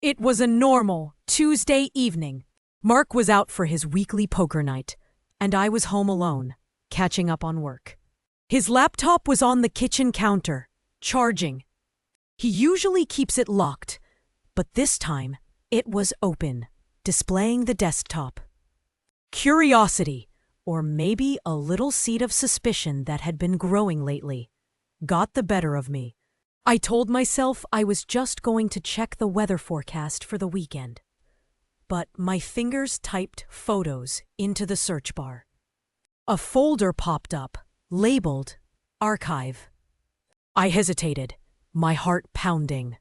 It was a normal Tuesday evening. Mark was out for his weekly poker night, and I was home alone, catching up on work. His laptop was on the kitchen counter, charging. He usually keeps it locked, but this time it was open, displaying the desktop. Curiosity, or maybe a little seed of suspicion that had been growing lately, got the better of me. I told myself I was just going to check the weather forecast for the weekend. But my fingers typed photos into the search bar. A folder popped up, labeled Archive. I hesitated, my heart pounding.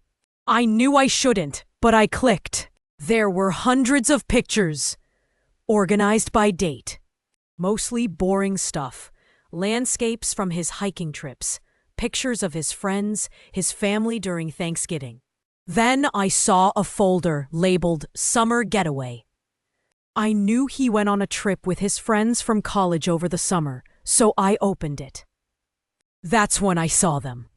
I knew I shouldn't, but I clicked. There were hundreds of pictures, organized by date. Mostly boring stuff, landscapes from his hiking trips, pictures of his friends, his family during Thanksgiving. Then I saw a folder labeled Summer Getaway. I knew he went on a trip with his friends from college over the summer, so I opened it. That's when I saw them.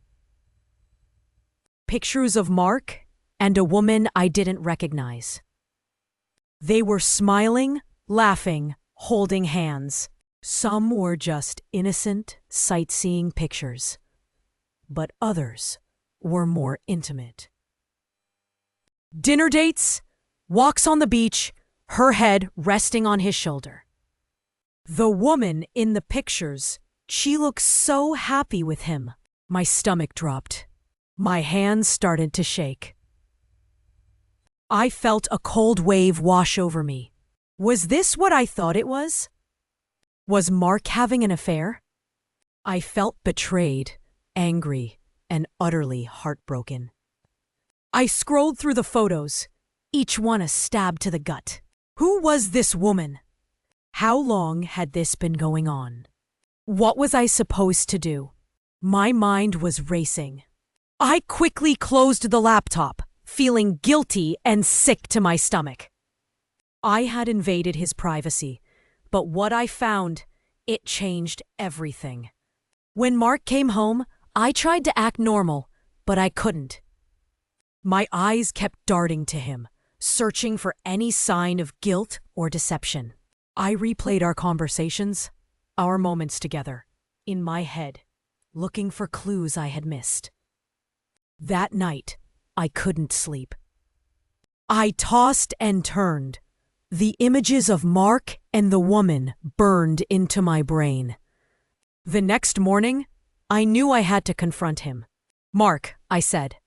Pictures of Mark and a woman I didn't recognize. They were smiling, laughing, holding hands. Some were just innocent, sightseeing pictures, but others were more intimate. Dinner dates, walks on the beach, her head resting on his shoulder. The woman in the pictures, she looked so happy with him. My stomach dropped. My hands started to shake. I felt a cold wave wash over me. Was this what I thought it was? Was Mark having an affair? I felt betrayed, angry, and utterly heartbroken. I scrolled through the photos, each one a stab to the gut. Who was this woman? How long had this been going on? What was I supposed to do? My mind was racing. I quickly closed the laptop, feeling guilty and sick to my stomach. I had invaded his privacy, but what I found, it changed everything. When Mark came home, I tried to act normal, but I couldn't. My eyes kept darting to him, searching for any sign of guilt or deception. I replayed our conversations, our moments together, in my head, looking for clues I had missed. That night, I couldn't sleep. I tossed and turned. The images of Mark and the woman burned into my brain. The next morning, I knew I had to confront him. "Mark," I said,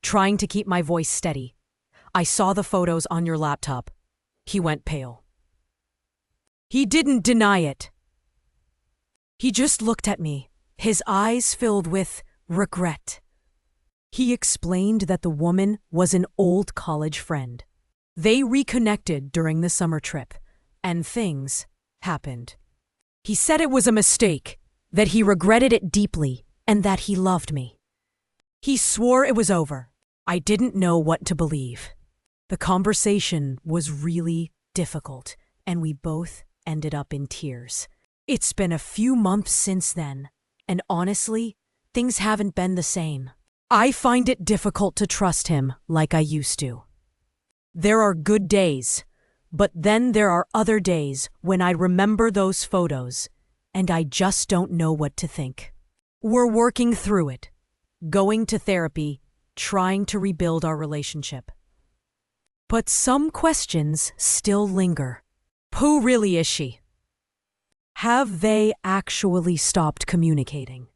trying to keep my voice steady, "I saw the photos on your laptop." He went pale. He didn't deny it. He just looked at me, his eyes filled with regret. He explained that the woman was an old college friend. They reconnected during the summer trip, and things happened. He said it was a mistake, that he regretted it deeply, and that he loved me. He swore it was over. I didn't know what to believe. The conversation was really difficult, and we both ended up in tears. It's been a few months since then, and honestly, things haven't been the same. I find it difficult to trust him like I used to. There are good days, but then there are other days when I remember those photos, and I just don't know what to think. We're working through it, going to therapy, trying to rebuild our relationship. But some questions still linger. Who really is she? Have they actually stopped communicating?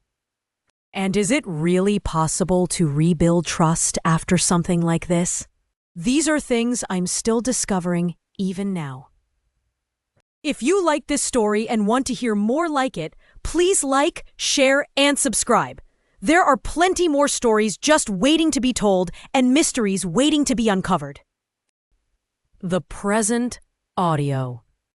And is it really possible to rebuild trust after something like this? These are things I'm still discovering even now. If you like this story and want to hear more like it, please like, share, and subscribe. There are plenty more stories just waiting to be told and mysteries waiting to be uncovered. The present audio.